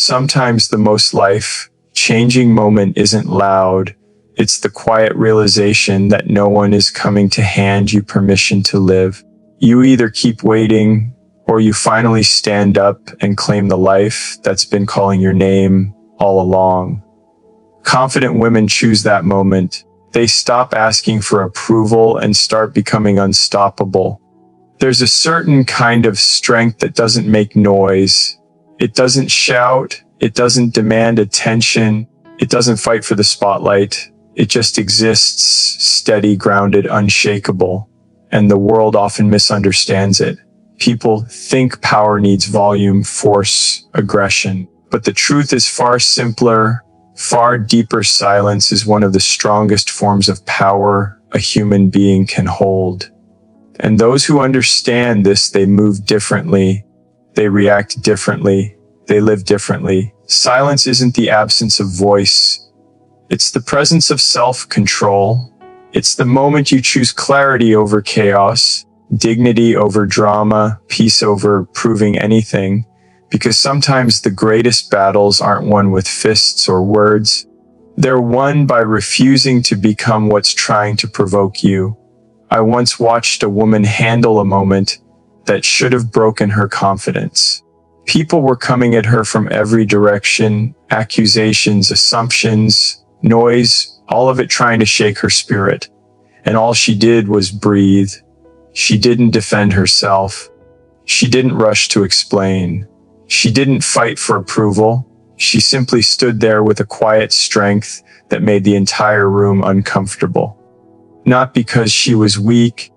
Sometimes the most life-changing moment isn't loud. It's the quiet realization that no one is coming to hand you permission to live. You either keep waiting, or you finally stand up and claim the life that's been calling your name all along. Confident women choose that moment. They stop asking for approval and start becoming unstoppable. There's a certain kind of strength that doesn't make noise. It doesn't shout. It doesn't demand attention. It doesn't fight for the spotlight. It just exists, steady, grounded, unshakable. And the world often misunderstands it. People think power needs volume, force, aggression. But the truth is far simpler, far deeper. Silence is one of the strongest forms of power a human being can hold. And those who understand this, they move differently, they react differently, they live differently. Silence isn't the absence of voice. It's the presence of self-control. It's the moment you choose clarity over chaos, dignity over drama, peace over proving anything. Because sometimes the greatest battles aren't won with fists or words. They're won by refusing to become what's trying to provoke you. I once watched a woman handle a moment that should have broken her confidence. People were coming at her from every direction, accusations, assumptions, noise, all of it trying to shake her spirit. And all she did was breathe. She didn't defend herself. She didn't rush to explain. She didn't fight for approval. She simply stood there with a quiet strength that made the entire room uncomfortable. Not because she was weak,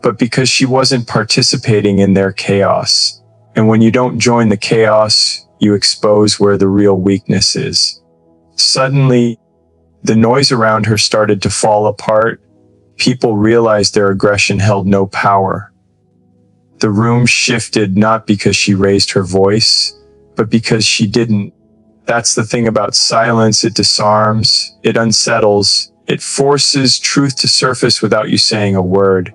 but because she wasn't participating in their chaos. And when you don't join the chaos, you expose where the real weakness is. Suddenly, the noise around her started to fall apart. People realized their aggression held no power. The room shifted not because she raised her voice, but because she didn't. That's the thing about silence. It disarms, it unsettles, it forces truth to surface without you saying a word.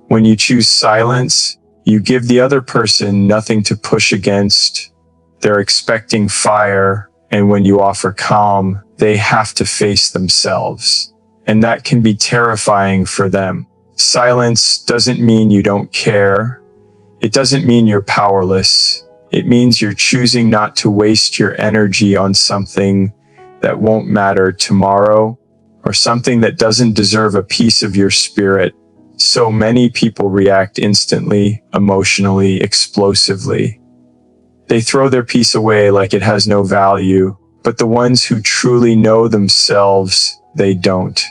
When you choose silence, you give the other person nothing to push against. They're expecting fire, and when you offer calm, they have to face themselves. And that can be terrifying for them. Silence doesn't mean you don't care. It doesn't mean you're powerless. It means you're choosing not to waste your energy on something that won't matter tomorrow, or something that doesn't deserve a piece of your spirit. So many people react instantly, emotionally, explosively. They throw their peace away like it has no value, but the ones who truly know themselves, they don't.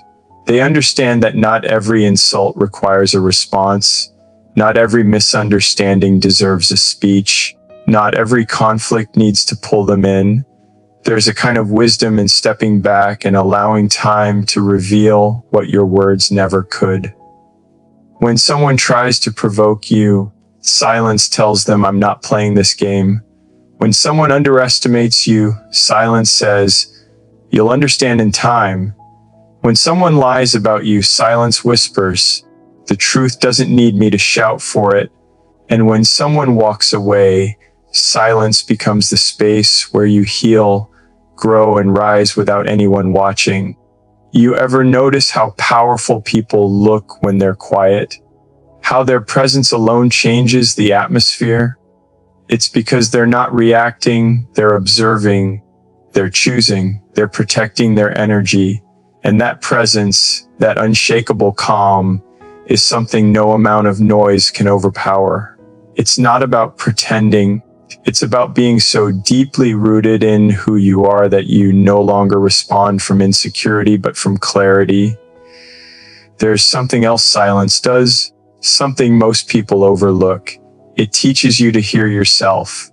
They understand that not every insult requires a response. Not every misunderstanding deserves a speech. Not every conflict needs to pull them in. There's a kind of wisdom in stepping back and allowing time to reveal what your words never could. When someone tries to provoke you, silence tells them, I'm not playing this game. When someone underestimates you, silence says, you'll understand in time. When someone lies about you, silence whispers, the truth doesn't need me to shout for it. And when someone walks away, silence becomes the space where you heal, grow, and rise without anyone watching. You ever notice how powerful people look when they're quiet? How their presence alone changes the atmosphere? It's because they're not reacting, they're observing, they're choosing, they're protecting their energy. And that presence, that unshakable calm, is something no amount of noise can overpower. It's not about pretending. It's about being so deeply rooted in who you are that you no longer respond from insecurity, but from clarity. There's something else silence does, something most people overlook. It teaches you to hear yourself.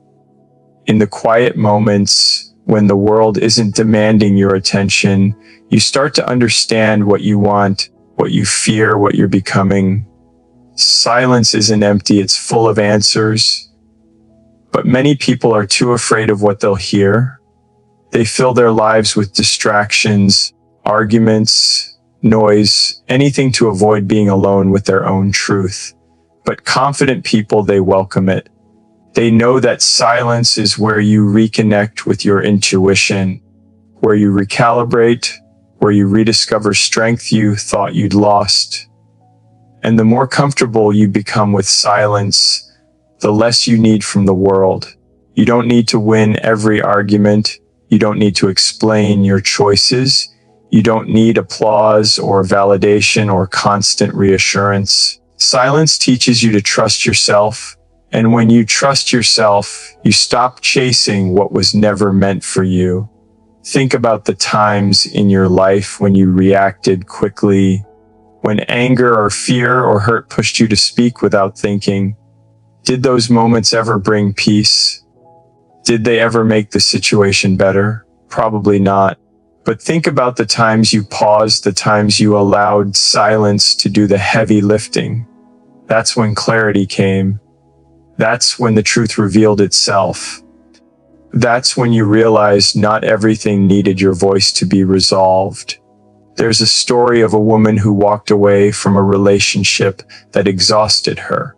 In the quiet moments, when the world isn't demanding your attention, you start to understand what you want, what you fear, what you're becoming. Silence isn't empty, it's full of answers. But many people are too afraid of what they'll hear. They fill their lives with distractions, arguments, noise, anything to avoid being alone with their own truth. But confident people, they welcome it. They know that silence is where you reconnect with your intuition, where you recalibrate, where you rediscover strength you thought you'd lost. And the more comfortable you become with silence, the less you need from the world. You don't need to win every argument. You don't need to explain your choices. You don't need applause or validation or constant reassurance. Silence teaches you to trust yourself. And when you trust yourself, you stop chasing what was never meant for you. Think about the times in your life when you reacted quickly, when anger or fear or hurt pushed you to speak without thinking. Did those moments ever bring peace? Did they ever make the situation better? Probably not. But think about the times you paused, the times you allowed silence to do the heavy lifting. That's when clarity came. That's when the truth revealed itself. That's when you realized not everything needed your voice to be resolved. There's a story of a woman who walked away from a relationship that exhausted her.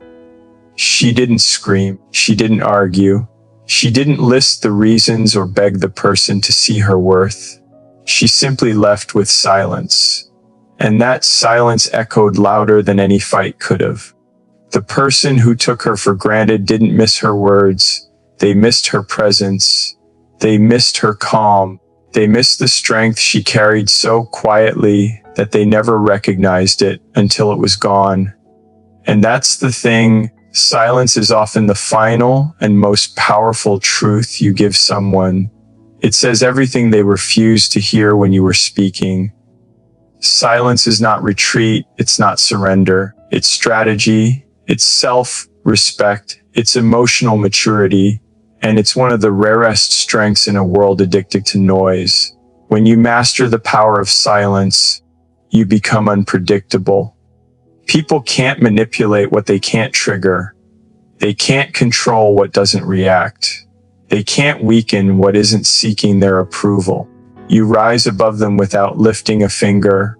She didn't scream. She didn't argue. She didn't list the reasons or beg the person to see her worth. She simply left with silence. And that silence echoed louder than any fight could have. The person who took her for granted didn't miss her words. They missed her presence. They missed her calm. They missed the strength she carried so quietly that they never recognized it until it was gone. And that's the thing. Silence is often the final and most powerful truth you give someone. It says everything they refused to hear when you were speaking. Silence is not retreat. It's not surrender. It's strategy. It's self-respect. It's emotional maturity. And it's one of the rarest strengths in a world addicted to noise. When you master the power of silence, you become unpredictable. People can't manipulate what they can't trigger. They can't control what doesn't react. They can't weaken what isn't seeking their approval. You rise above them without lifting a finger.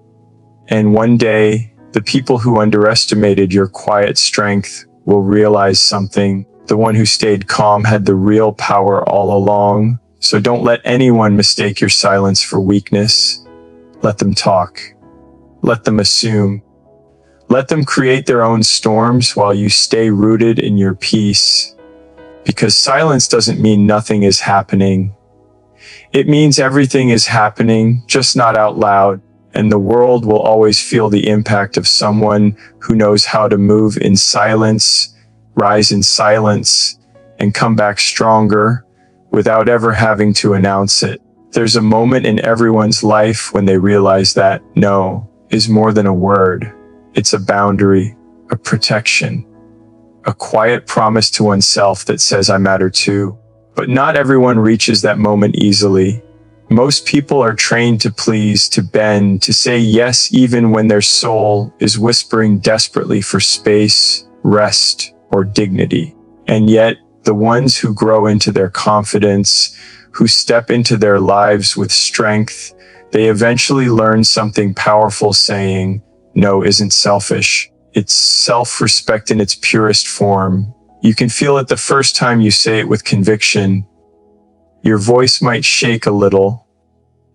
And one day, the people who underestimated your quiet strength will realize something. The one who stayed calm had the real power all along. So don't let anyone mistake your silence for weakness. Let them talk. Let them assume. Let them create their own storms while you stay rooted in your peace. Because silence doesn't mean nothing is happening. It means everything is happening, just not out loud. And the world will always feel the impact of someone who knows how to move in silence, rise in silence, and come back stronger without ever having to announce it. There's a moment in everyone's life when they realize that no is more than a word. It's a boundary, a protection, a quiet promise to oneself that says I matter too. But not everyone reaches that moment easily. Most people are trained to please, to bend, to say yes even when their soul is whispering desperately for space, rest, or dignity. And yet, the ones who grow into their confidence, who step into their lives with strength, they eventually learn something powerful, saying, no isn't selfish. It's self-respect in its purest form. You can feel it the first time you say it with conviction. Your voice might shake a little.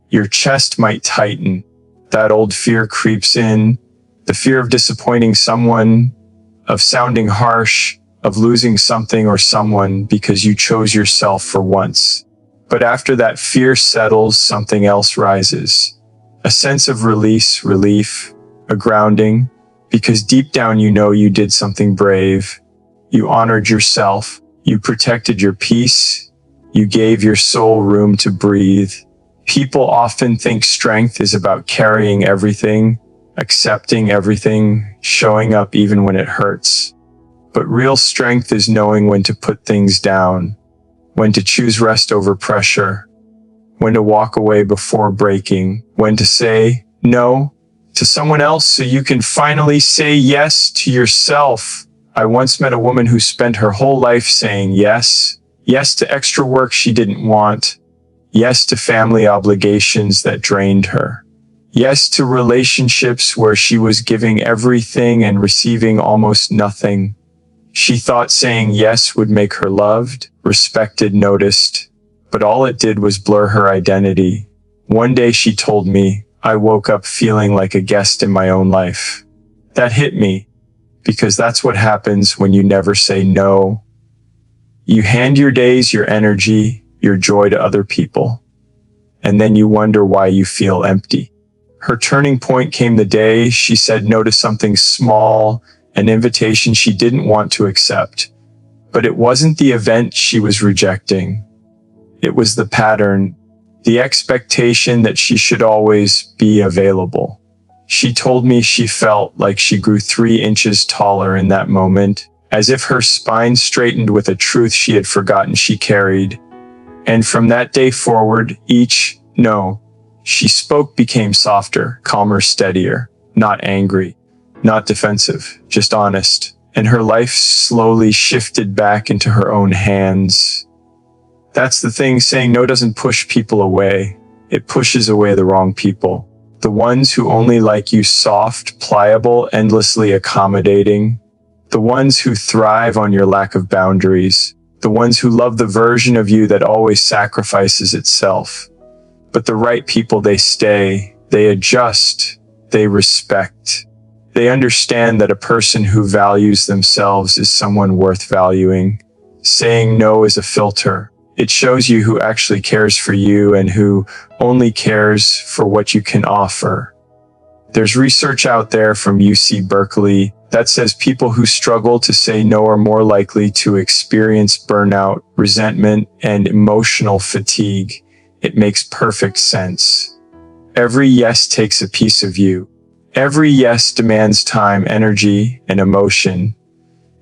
Your chest might tighten. That old fear creeps in. The fear of disappointing someone, of sounding harsh, of losing something or someone because you chose yourself for once. But after that fear settles, something else rises. A sense of release, relief, a grounding, because deep down you know you did something brave. You honored yourself. You protected your peace. You gave your soul room to breathe. People often think strength is about carrying everything, accepting everything, showing up even when it hurts. But real strength is knowing when to put things down, when to choose rest over pressure, when to walk away before breaking, when to say no to someone else so you can finally say yes to yourself. I once met a woman who spent her whole life saying yes. Yes to extra work she didn't want. Yes to family obligations that drained her. Yes to relationships where she was giving everything and receiving almost nothing. She thought saying yes would make her loved, respected, noticed, but all it did was blur her identity. One day she told me, I woke up feeling like a guest in my own life. That hit me, because that's what happens when you never say no. You hand your days, your energy, your joy to other people, and then you wonder why you feel empty. Her turning point came the day she said no to something small, an invitation she didn't want to accept. But it wasn't the event she was rejecting. It was the pattern, the expectation that she should always be available. She told me she felt like she grew 3 inches taller in that moment, as if her spine straightened with a truth she had forgotten she carried. And from that day forward, each no she spoke became softer, calmer, steadier, not angry, not defensive, just honest. And her life slowly shifted back into her own hands. That's the thing, saying no doesn't push people away. It pushes away the wrong people. The ones who only like you soft, pliable, endlessly accommodating. The ones who thrive on your lack of boundaries. The ones who love the version of you that always sacrifices itself. But the right people, they stay, they adjust, they respect. They understand that a person who values themselves is someone worth valuing. Saying no is a filter. It shows you who actually cares for you and who only cares for what you can offer. There's research out there from UC Berkeley that says people who struggle to say no are more likely to experience burnout, resentment, and emotional fatigue. It makes perfect sense. Every yes takes a piece of you. Every yes demands time, energy, and emotion.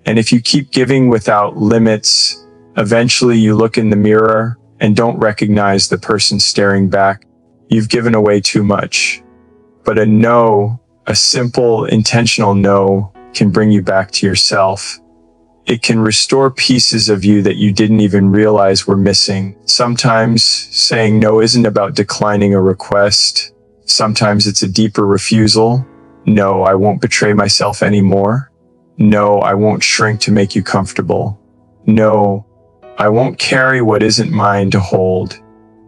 And if you keep giving without limits, eventually you look in the mirror and don't recognize the person staring back. You've given away too much. But a no, a simple, intentional no, can bring you back to yourself. It can restore pieces of you that you didn't even realize were missing. Sometimes saying no isn't about declining a request. Sometimes it's a deeper refusal. No, I won't betray myself anymore. No, I won't shrink to make you comfortable. No, I won't carry what isn't mine to hold.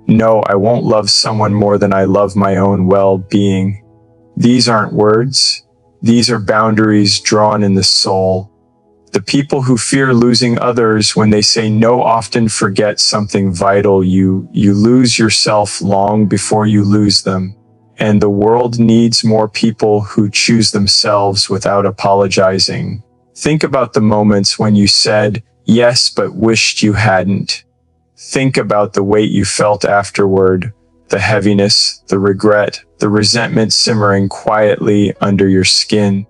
No, I won't love someone more than I love my own well-being. These aren't words. These are boundaries drawn in the soul. The people who fear losing others when they say no often forget something vital. You lose yourself long before you lose them. And the world needs more people who choose themselves without apologizing. Think about the moments when you said yes but wished you hadn't. Think about the weight you felt afterward, the heaviness, the regret, the resentment simmering quietly under your skin.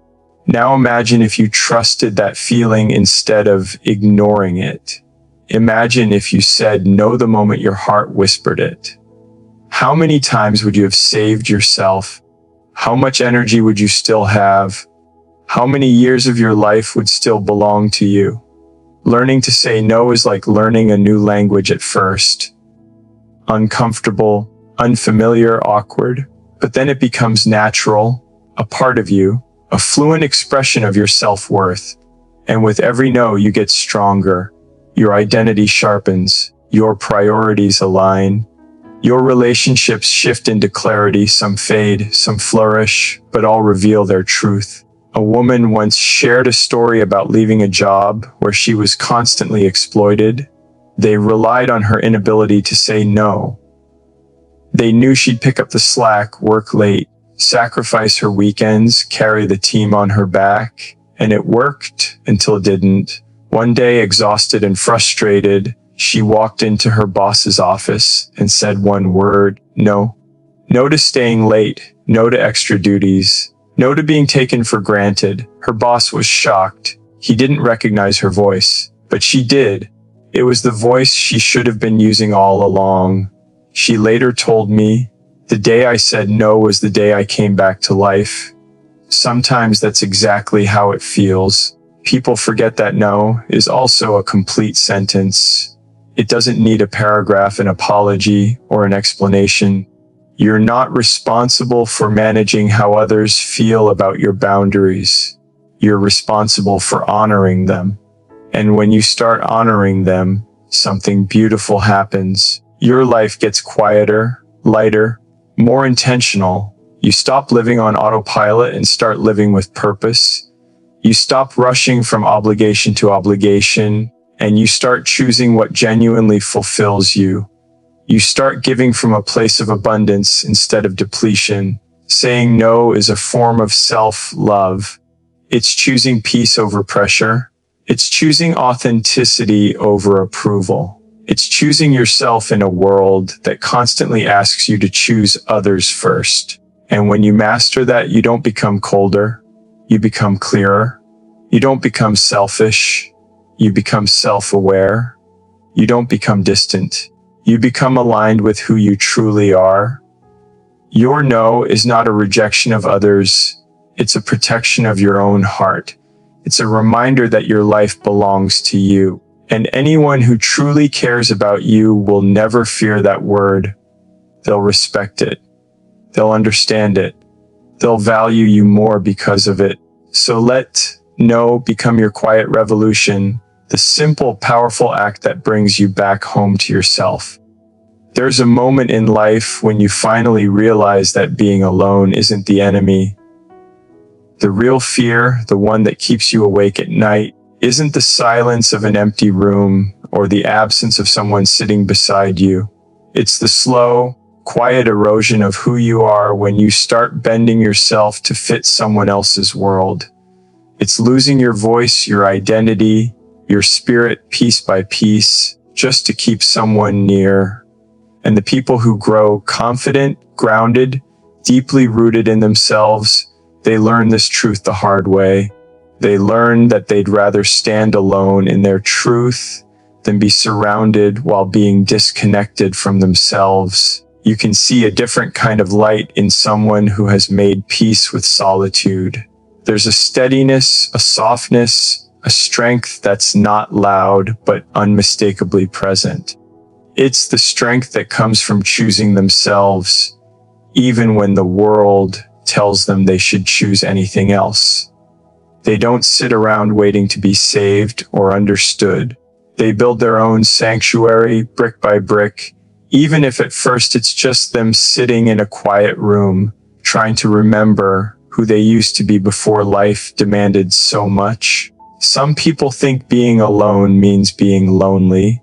Now imagine if you trusted that feeling instead of ignoring it. Imagine if you said no the moment your heart whispered it. How many times would you have saved yourself? How much energy would you still have? How many years of your life would still belong to you? Learning to say no is like learning a new language at first. Uncomfortable, unfamiliar, awkward, but then it becomes natural, a part of you, a fluent expression of your self-worth. And with every no, you get stronger. Your identity sharpens. Your priorities align. Your relationships shift into clarity. Some fade, some flourish, but all reveal their truth. A woman once shared a story about leaving a job where she was constantly exploited. They relied on her inability to say no. They knew she'd pick up the slack, work late, sacrifice her weekends, carry the team on her back, and it worked until it didn't. One day, exhausted and frustrated, she walked into her boss's office and said one word, no. No to staying late, no to extra duties, no to being taken for granted. Her boss was shocked. He didn't recognize her voice, but she did. It was the voice she should have been using all along. She later told me, the day I said no was the day I came back to life. Sometimes that's exactly how it feels. People forget that no is also a complete sentence. It doesn't need a paragraph, an apology, or an explanation. You're not responsible for managing how others feel about your boundaries. You're responsible for honoring them. And when you start honoring them, something beautiful happens. Your life gets quieter, lighter, more intentional. You stop living on autopilot and start living with purpose. You stop rushing from obligation to obligation, and you start choosing what genuinely fulfills you. You start giving from a place of abundance instead of depletion. Saying no is a form of self-love. It's choosing peace over pressure. It's choosing authenticity over approval. It's choosing yourself in a world that constantly asks you to choose others first. And when you master that, you don't become colder. You become clearer. You don't become selfish. You become self-aware. You don't become distant. You become aligned with who you truly are. Your no is not a rejection of others. It's a protection of your own heart. It's a reminder that your life belongs to you. And anyone who truly cares about you will never fear that word. They'll respect it. They'll understand it. They'll value you more because of it. So let no become your quiet revolution, the simple, powerful act that brings you back home to yourself. There's a moment in life when you finally realize that being alone isn't the enemy. The real fear, the one that keeps you awake at night, isn't the silence of an empty room or the absence of someone sitting beside you. It's the slow, quiet erosion of who you are when you start bending yourself to fit someone else's world. It's losing your voice, your identity, your spirit piece by piece, just to keep someone near. And the people who grow confident, grounded, deeply rooted in themselves, they learn this truth the hard way. They learn that they'd rather stand alone in their truth than be surrounded while being disconnected from themselves. You can see a different kind of light in someone who has made peace with solitude. There's a steadiness, a softness, a strength that's not loud but unmistakably present. It's the strength that comes from choosing themselves, even when the world tells them they should choose anything else. They don't sit around waiting to be saved or understood. They build their own sanctuary brick by brick, even if at first it's just them sitting in a quiet room, trying to remember who they used to be before life demanded so much. Some people think being alone means being lonely.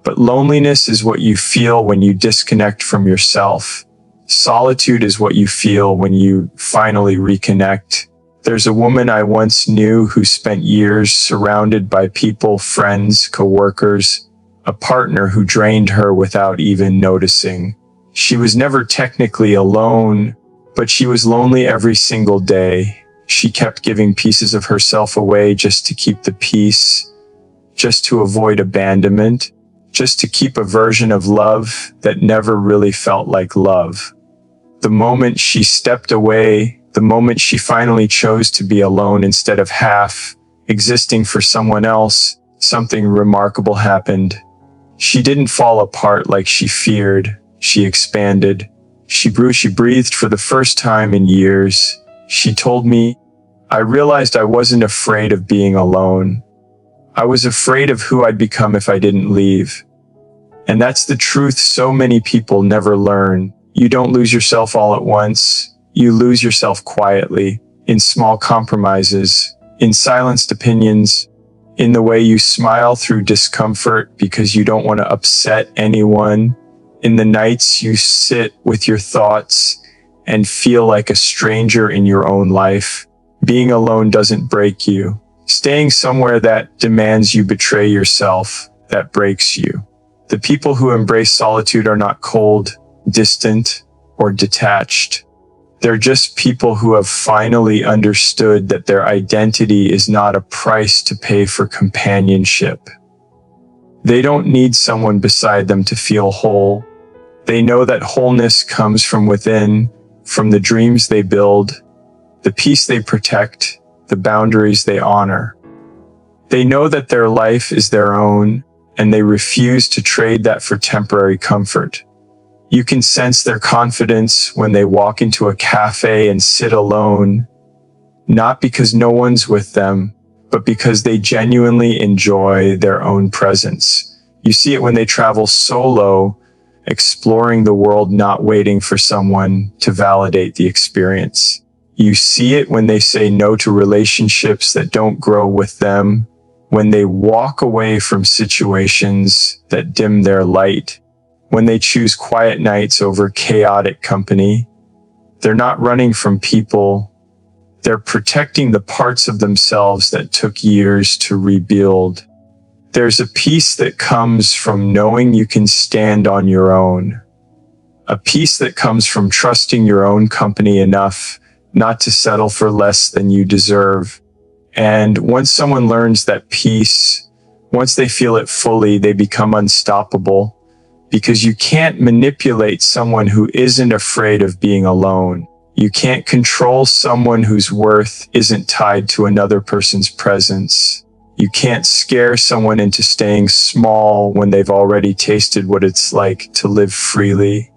But loneliness is what you feel when you disconnect from yourself. Solitude is what you feel when you finally reconnect. There's a woman I once knew who spent years surrounded by people, friends, coworkers, a partner who drained her without even noticing. She was never technically alone, but she was lonely every single day. She kept giving pieces of herself away just to keep the peace, just to avoid abandonment, just to keep a version of love that never really felt like love. The moment she stepped away, the moment she finally chose to be alone instead of half existing for someone else, something remarkable happened. She didn't fall apart like she feared. She expanded. She grew. She breathed for the first time in years. She told me, "I realized I wasn't afraid of being alone. I was afraid of who I'd become if I didn't leave." And that's the truth so many people never learn. You don't lose yourself all at once. You lose yourself quietly, in small compromises, in silenced opinions, in the way you smile through discomfort because you don't want to upset anyone, in the nights you sit with your thoughts and feel like a stranger in your own life. Being alone doesn't break you. Staying somewhere that demands you betray yourself, that breaks you. The people who embrace solitude are not cold, distant, or detached. They're just people who have finally understood that their identity is not a price to pay for companionship. They don't need someone beside them to feel whole. They know that wholeness comes from within, from the dreams they build, the peace they protect, the boundaries they honor. They know that their life is their own, and they refuse to trade that for temporary comfort. You can sense their confidence when they walk into a cafe and sit alone, not because no one's with them, but because they genuinely enjoy their own presence. You see it when they travel solo, exploring the world, not waiting for someone to validate the experience. You see it when they say no to relationships that don't grow with them, when they walk away from situations that dim their light, when they choose quiet nights over chaotic company. They're not running from people. They're protecting the parts of themselves that took years to rebuild. There's a peace that comes from knowing you can stand on your own. A peace that comes from trusting your own company enough not to settle for less than you deserve. And once someone learns that peace, once they feel it fully, they become unstoppable, because you can't manipulate someone who isn't afraid of being alone. You can't control someone whose worth isn't tied to another person's presence. You can't scare someone into staying small when they've already tasted what it's like to live freely.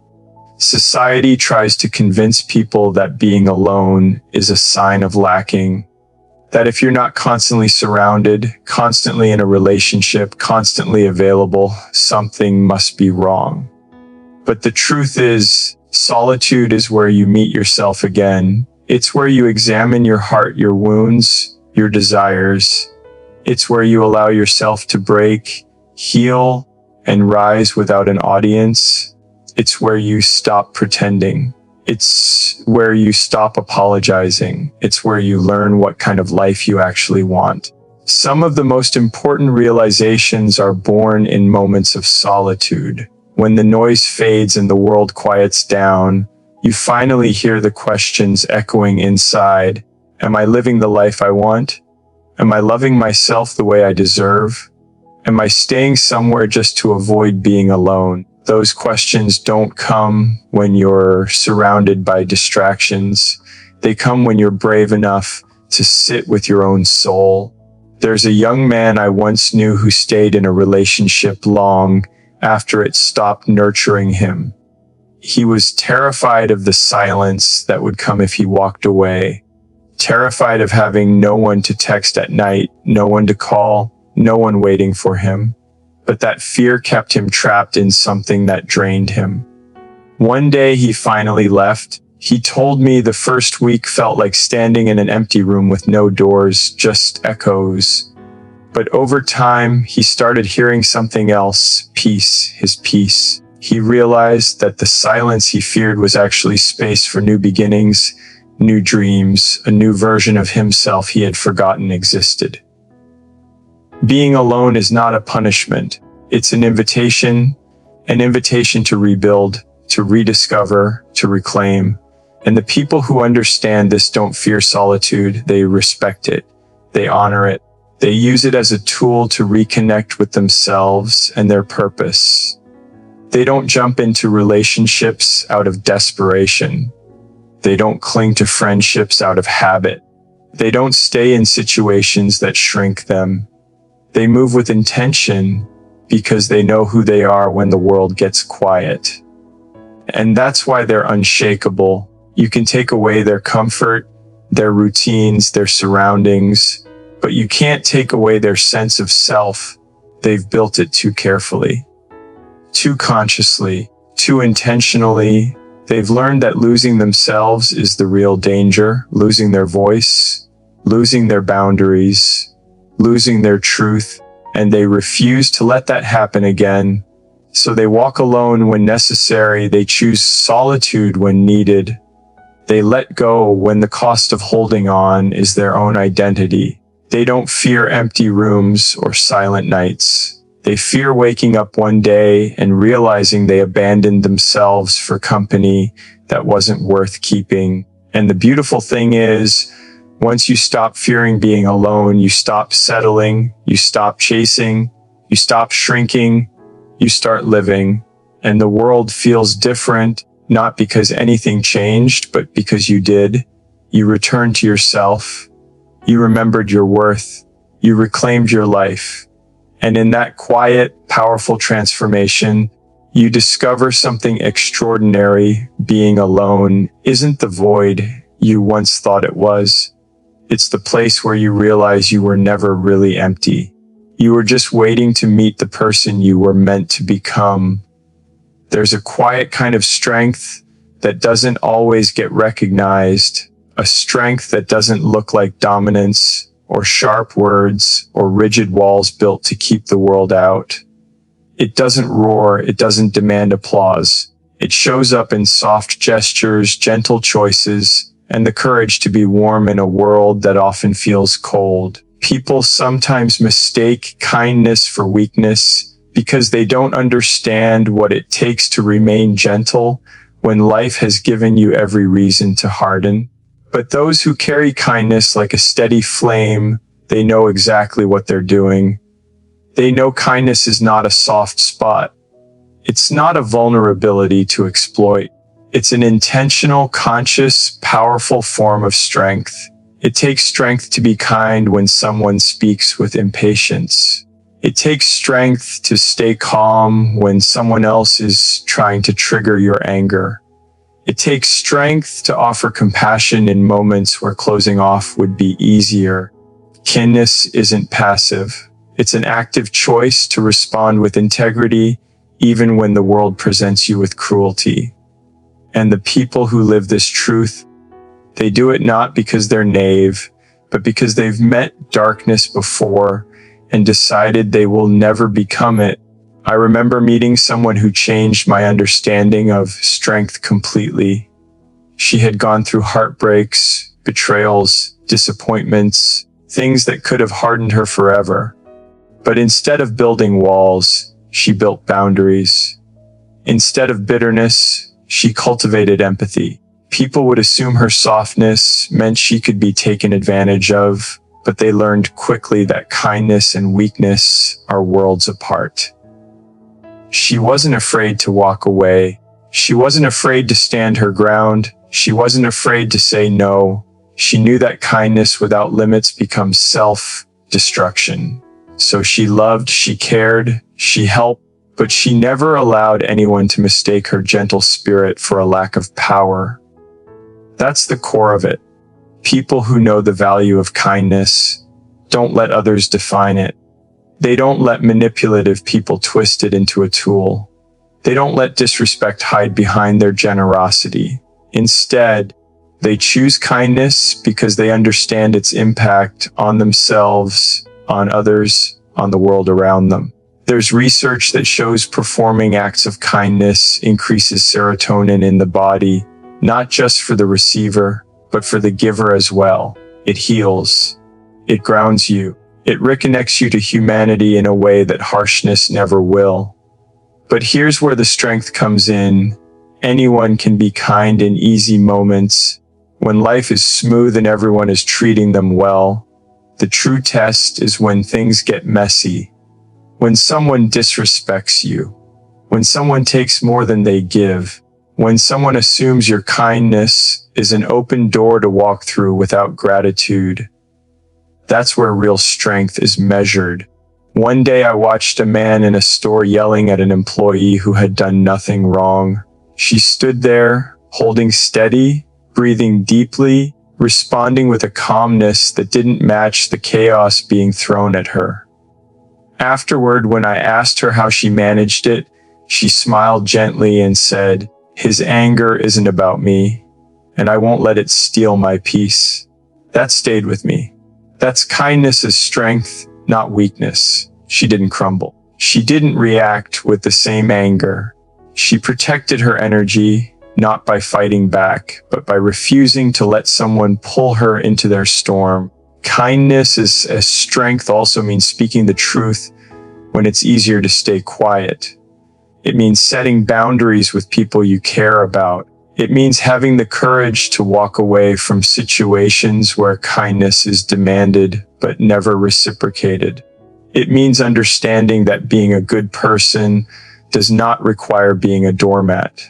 Society tries to convince people that being alone is a sign of lacking, that if you're not constantly surrounded, constantly in a relationship, constantly available, something must be wrong. But the truth is, solitude is where you meet yourself again. It's where you examine your heart, your wounds, your desires. It's where you allow yourself to break, heal, and rise without an audience. It's where you stop pretending. It's where you stop apologizing. It's where you learn what kind of life you actually want. Some of the most important realizations are born in moments of solitude. When the noise fades and the world quiets down, you finally hear the questions echoing inside. Am I living the life I want? Am I loving myself the way I deserve? Am I staying somewhere just to avoid being alone? Those questions don't come when you're surrounded by distractions. They come when you're brave enough to sit with your own soul. There's a young man I once knew who stayed in a relationship long after it stopped nurturing him. He was terrified of the silence that would come if he walked away, terrified of having no one to text at night, no one to call, no one waiting for him. But that fear kept him trapped in something that drained him. One day he finally left. He told me the first week felt like standing in an empty room with no doors, just echoes. But over time, he started hearing something else, peace, his peace. He realized that the silence he feared was actually space for new beginnings, new dreams, a new version of himself he had forgotten existed. Being alone is not a punishment. It's an invitation to rebuild, to rediscover, to reclaim. And the people who understand this don't fear solitude. They respect it. They honor it. They use it as a tool to reconnect with themselves and their purpose. They don't jump into relationships out of desperation. They don't cling to friendships out of habit. They don't stay in situations that shrink them. They move with intention because they know who they are when the world gets quiet. And that's why they're unshakable. You can take away their comfort, their routines, their surroundings, but you can't take away their sense of self. They've built it too carefully, too consciously, too intentionally. They've learned that losing themselves is the real danger, losing their voice, losing their boundaries, losing their truth, and they refuse to let that happen again. So they walk alone when necessary. They choose solitude when needed. They let go when the cost of holding on is their own identity. They don't fear empty rooms or silent nights. They fear waking up one day and realizing they abandoned themselves for company that wasn't worth keeping. And the beautiful thing is, once you stop fearing being alone, you stop settling, you stop chasing, you stop shrinking, you start living. And the world feels different, not because anything changed, but because you did. You returned to yourself. You remembered your worth. You reclaimed your life. And in that quiet, powerful transformation, you discover something extraordinary. Being alone isn't the void you once thought it was. It's the place where you realize you were never really empty. You were just waiting to meet the person you were meant to become. There's a quiet kind of strength that doesn't always get recognized, a strength that doesn't look like dominance or sharp words or rigid walls built to keep the world out. It doesn't roar, it doesn't demand applause. It shows up in soft gestures, gentle choices, and the courage to be warm in a world that often feels cold. People sometimes mistake kindness for weakness because they don't understand what it takes to remain gentle when life has given you every reason to harden. But those who carry kindness like a steady flame, they know exactly what they're doing. They know kindness is not a soft spot. It's not a vulnerability to exploit. It's an intentional, conscious, powerful form of strength. It takes strength to be kind when someone speaks with impatience. It takes strength to stay calm when someone else is trying to trigger your anger. It takes strength to offer compassion in moments where closing off would be easier. Kindness isn't passive. It's an active choice to respond with integrity, even when the world presents you with cruelty. And the people who live this truth, they do it not because they're naive, but because they've met darkness before and decided they will never become it. I remember meeting someone who changed my understanding of strength completely. She had gone through heartbreaks, betrayals, disappointments, things that could have hardened her forever. But instead of building walls, she built boundaries. Instead of bitterness, she cultivated empathy. People would assume her softness meant she could be taken advantage of, but they learned quickly that kindness and weakness are worlds apart. She wasn't afraid to walk away. She wasn't afraid to stand her ground. She wasn't afraid to say no. She knew that kindness without limits becomes self-destruction. So she loved, she cared, she helped, but she never allowed anyone to mistake her gentle spirit for a lack of power. That's the core of it. People who know the value of kindness don't let others define it. They don't let manipulative people twist it into a tool. They don't let disrespect hide behind their generosity. Instead, they choose kindness because they understand its impact on themselves, on others, on the world around them. There's research that shows performing acts of kindness increases serotonin in the body, not just for the receiver, but for the giver as well. It heals. It grounds you. It reconnects you to humanity in a way that harshness never will. But here's where the strength comes in. Anyone can be kind in easy moments. When life is smooth and everyone is treating them well, the true test is when things get messy. When someone disrespects you. When someone takes more than they give. When someone assumes your kindness is an open door to walk through without gratitude. That's where real strength is measured. One day I watched a man in a store yelling at an employee who had done nothing wrong. She stood there, holding steady, breathing deeply, responding with a calmness that didn't match the chaos being thrown at her. Afterward, when I asked her how she managed it, she smiled gently and said, "His anger isn't about me, and I won't let it steal my peace." That stayed with me. That's kindness as strength, not weakness. She didn't crumble. She didn't react with the same anger. She protected her energy, not by fighting back, but by refusing to let someone pull her into their storm. Kindness as strength also means speaking the truth when it's easier to stay quiet. It means setting boundaries with people you care about. It means having the courage to walk away from situations where kindness is demanded but never reciprocated. It means understanding that being a good person does not require being a doormat.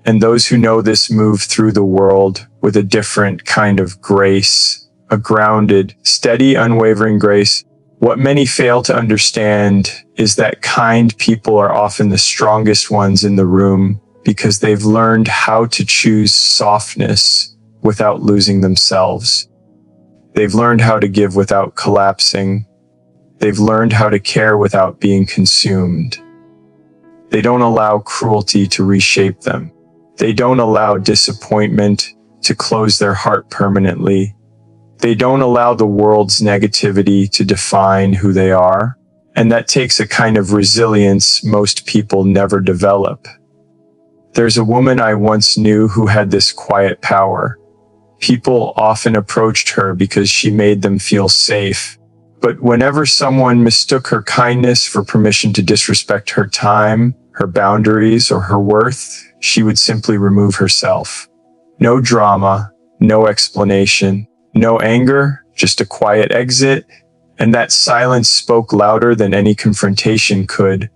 And those who know this move through the world with a different kind of grace, a grounded, steady, unwavering grace. What many fail to understand is that kind people are often the strongest ones in the room because they've learned how to choose softness without losing themselves. They've learned how to give without collapsing. They've learned how to care without being consumed. They don't allow cruelty to reshape them. They don't allow disappointment to close their heart permanently. They don't allow the world's negativity to define who they are. And that takes a kind of resilience most people never develop. There's a woman I once knew who had this quiet power. People often approached her because she made them feel safe. But whenever someone mistook her kindness for permission to disrespect her time, her boundaries, or her worth, she would simply remove herself. No drama, no explanation, no anger, just a quiet exit, and that silence spoke louder than any confrontation could.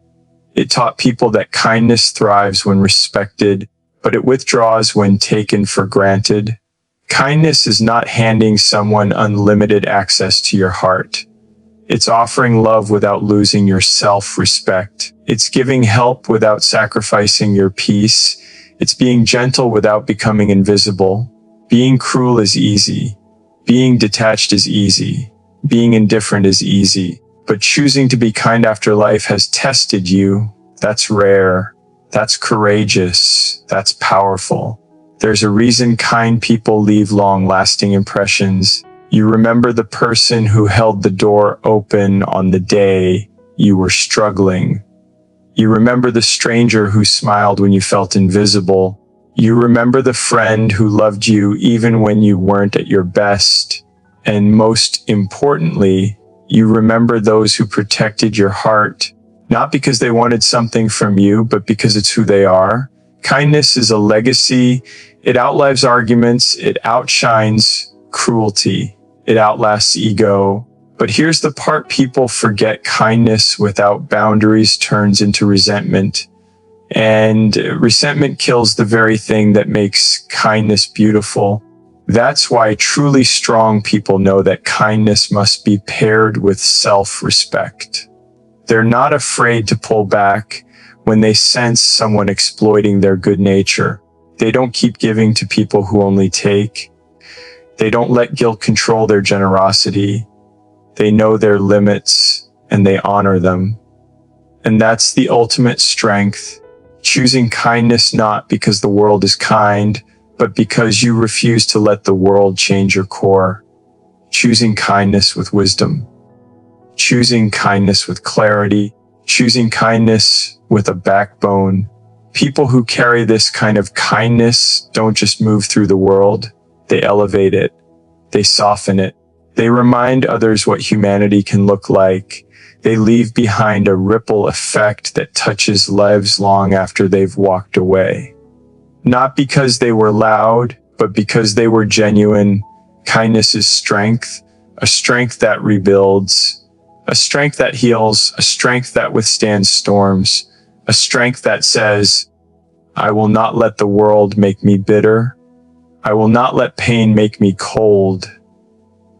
It taught people that kindness thrives when respected, but it withdraws when taken for granted. Kindness is not handing someone unlimited access to your heart. It's offering love without losing your self-respect. It's giving help without sacrificing your peace. It's being gentle without becoming invisible. Being cruel is easy. Being detached is easy. Being indifferent is easy. But choosing to be kind after life has tested you. That's rare. That's courageous. That's powerful. There's a reason kind people leave long-lasting impressions. You remember the person who held the door open on the day you were struggling. You remember the stranger who smiled when you felt invisible. You remember the friend who loved you even when you weren't at your best. And most importantly, you remember those who protected your heart, not because they wanted something from you, but because it's who they are. Kindness is a legacy. It outlives arguments. It outshines cruelty. It outlasts ego. But here's the part people forget: kindness without boundaries turns into resentment. And resentment kills the very thing that makes kindness beautiful. That's why truly strong people know that kindness must be paired with self-respect. They're not afraid to pull back when they sense someone exploiting their good nature. They don't keep giving to people who only take. They don't let guilt control their generosity. They know their limits and they honor them. And that's the ultimate strength. Choosing kindness not because the world is kind, but because you refuse to let the world change your core. Choosing kindness with wisdom. Choosing kindness with clarity. Choosing kindness with a backbone. People who carry this kind of kindness don't just move through the world. They elevate it. They soften it. They remind others what humanity can look like. They leave behind a ripple effect that touches lives long after they've walked away. Not because they were loud, but because they were genuine. Kindness is strength, a strength that rebuilds, a strength that heals, a strength that withstands storms, a strength that says, I will not let the world make me bitter. I will not let pain make me cold.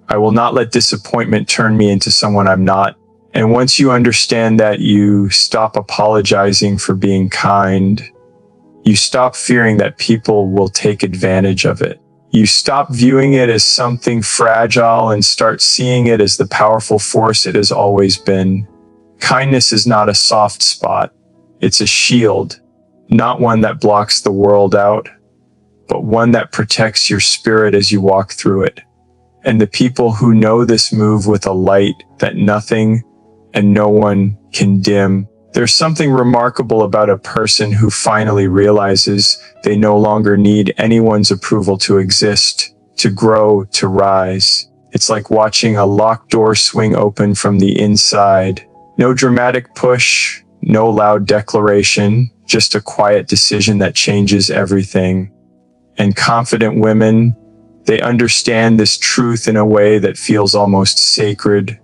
I will not let disappointment turn me into someone I'm not. And once you understand that, you stop apologizing for being kind. You stop fearing that people will take advantage of it. You stop viewing it as something fragile and start seeing it as the powerful force it has always been. Kindness is not a soft spot. It's a shield, not one that blocks the world out, but one that protects your spirit as you walk through it. And the people who know this move with a light that nothing and no one can dim. There's something remarkable about a person who finally realizes they no longer need anyone's approval to exist, to grow, to rise. It's like watching a locked door swing open from the inside. No dramatic push, no loud declaration, just a quiet decision that changes everything. And confident women, they understand this truth in a way that feels almost sacred.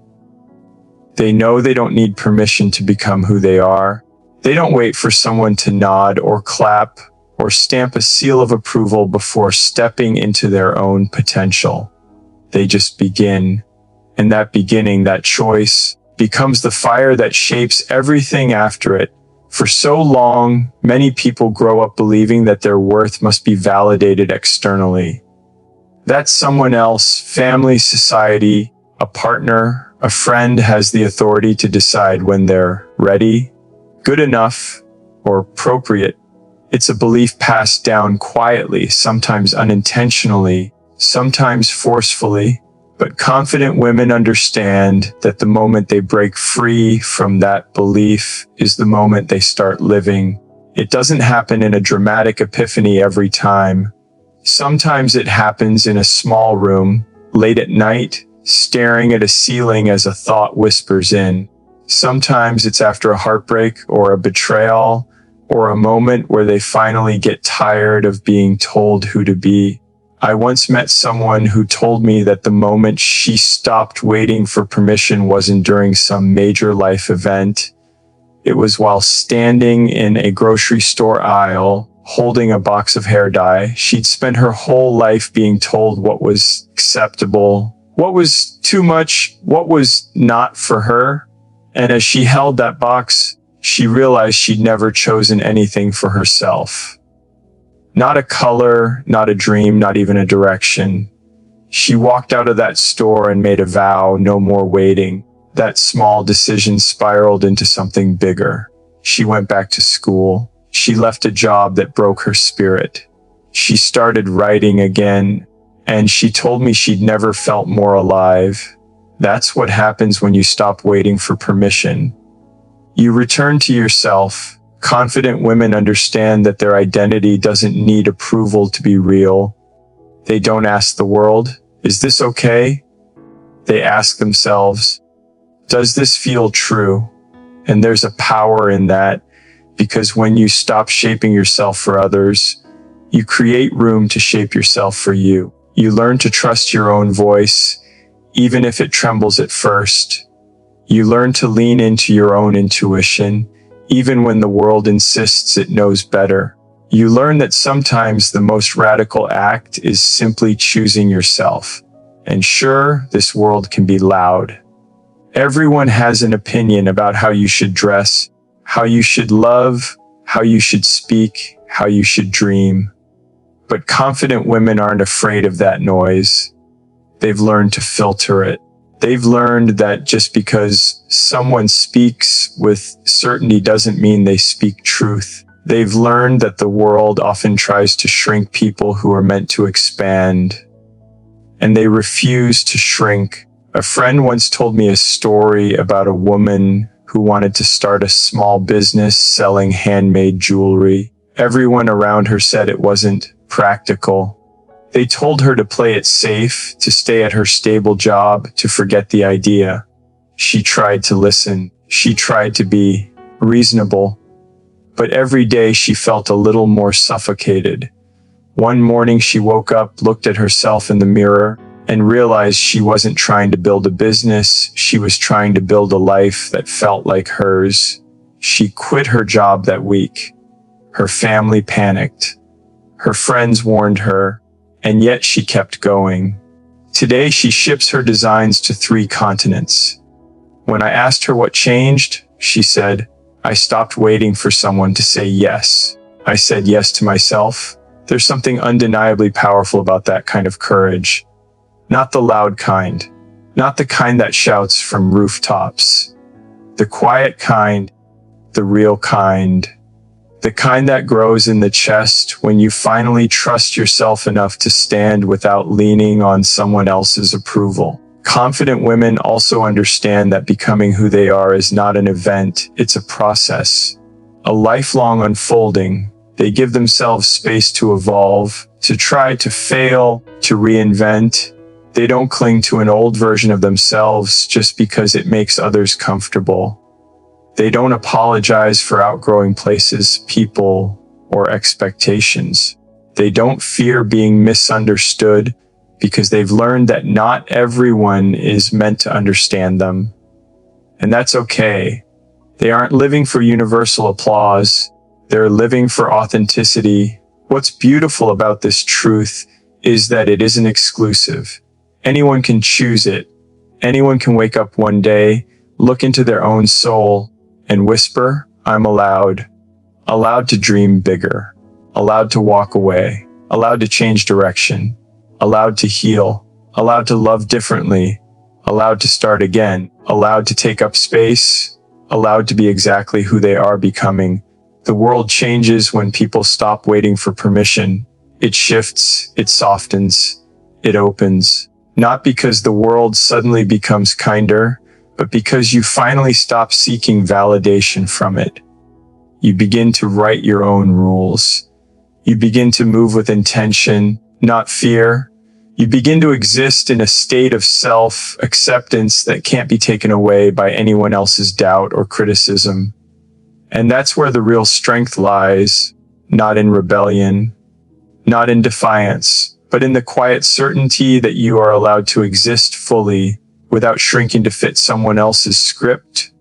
They know they don't need permission to become who they are. They don't wait for someone to nod or clap or stamp a seal of approval before stepping into their own potential. They just begin. And that beginning, that choice, becomes the fire that shapes everything after it. For so long, many people grow up believing that their worth must be validated externally. That someone else, family, society, a partner, a friend has the authority to decide when they're ready, good enough, or appropriate. It's a belief passed down quietly, sometimes unintentionally, sometimes forcefully. But confident women understand that the moment they break free from that belief is the moment they start living. It doesn't happen in a dramatic epiphany every time. Sometimes it happens in a small room, late at night, staring at a ceiling as a thought whispers in. Sometimes it's after a heartbreak or a betrayal or a moment where they finally get tired of being told who to be. I once met someone who told me that the moment she stopped waiting for permission wasn't during some major life event. It was while standing in a grocery store aisle, holding a box of hair dye. She'd spent her whole life being told what was acceptable, what was too much, what was not for her. And as she held that box, she realized she'd never chosen anything for herself. Not a color, not a dream, not even a direction. She walked out of that store and made a vow, no more waiting. That small decision spiraled into something bigger. She went back to school. She left a job that broke her spirit. She started writing again, and she told me she'd never felt more alive. That's what happens when you stop waiting for permission. You return to yourself. Confident women understand that their identity doesn't need approval to be real. They don't ask the world, "Is this okay?" They ask themselves, "Does this feel true?" And there's a power in that, because when you stop shaping yourself for others, you create room to shape yourself for you. You learn to trust your own voice, even if it trembles at first. You learn to lean into your own intuition, even when the world insists it knows better. You learn that sometimes the most radical act is simply choosing yourself. And sure, this world can be loud. Everyone has an opinion about how you should dress, how you should love, how you should speak, how you should dream. But confident women aren't afraid of that noise. They've learned to filter it. They've learned that just because someone speaks with certainty doesn't mean they speak truth. They've learned that the world often tries to shrink people who are meant to expand, and they refuse to shrink. A friend once told me a story about a woman who wanted to start a small business selling handmade jewelry. Everyone around her said it wasn't practical. They told her to play it safe, to stay at her stable job, to forget the idea. She tried to listen. She tried to be reasonable. But every day she felt a little more suffocated. One morning she woke up, looked at herself in the mirror, and realized she wasn't trying to build a business. She was trying to build a life that felt like hers. She quit her job that week. Her family panicked. Her friends warned her, and yet she kept going. Today she ships her designs to 3 continents. When I asked her what changed, she said, "I stopped waiting for someone to say yes. I said yes to myself." There's something undeniably powerful about that kind of courage. Not the loud kind, not the kind that shouts from rooftops. The quiet kind, the real kind. The kind that grows in the chest when you finally trust yourself enough to stand without leaning on someone else's approval. Confident women also understand that becoming who they are is not an event, it's a process. A lifelong unfolding. They give themselves space to evolve, to try, to fail, to reinvent. They don't cling to an old version of themselves just because it makes others comfortable. They don't apologize for outgrowing places, people, or expectations. They don't fear being misunderstood because they've learned that not everyone is meant to understand them. And that's okay. They aren't living for universal applause. They're living for authenticity. What's beautiful about this truth is that it isn't exclusive. Anyone can choose it. Anyone can wake up one day, look into their own soul, and whisper, "I'm allowed." Allowed to dream bigger. Allowed to walk away. Allowed to change direction. allowed to heal, allowed to love differently, allowed to start again, allowed to take up space, allowed to be exactly who they are becoming. The world changes when people stop waiting for permission. It shifts, it softens, it opens. Not because the world suddenly becomes kinder, but because you finally stop seeking validation from it. You begin to write your own rules. You begin to move with intention, not fear. You begin to exist in a state of self-acceptance that can't be taken away by anyone else's doubt or criticism. And that's where the real strength lies, not in rebellion, not in defiance, but in the quiet certainty that you are allowed to exist fully without shrinking to fit someone else's script.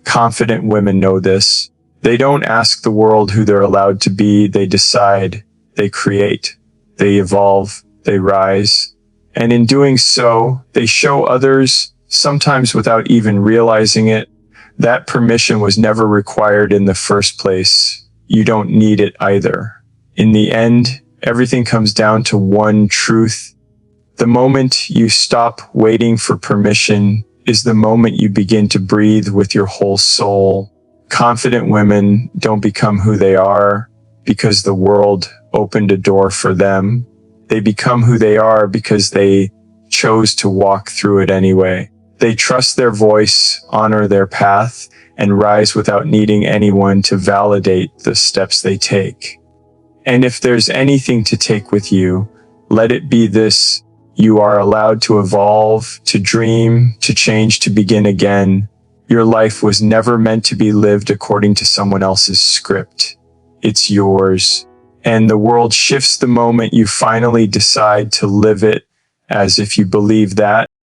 Confident women know this. They don't ask the world who they're allowed to be. They decide, they create, they evolve, they rise. And in doing so, they show others, sometimes without even realizing it, that permission was never required in the first place. You don't need it either. In the end, everything comes down to one truth. The moment you stop waiting for permission is the moment you begin to breathe with your whole soul. Confident women don't become who they are because the world opened a door for them. They become who they are because they chose to walk through it anyway. They trust their voice, honor their path, and rise without needing anyone to validate the steps they take. And if there's anything to take with you, let it be this: you are allowed to evolve, to dream, to change, to begin again. Your life was never meant to be lived according to someone else's script. It's yours. And the world shifts the moment you finally decide to live it as if you believe that.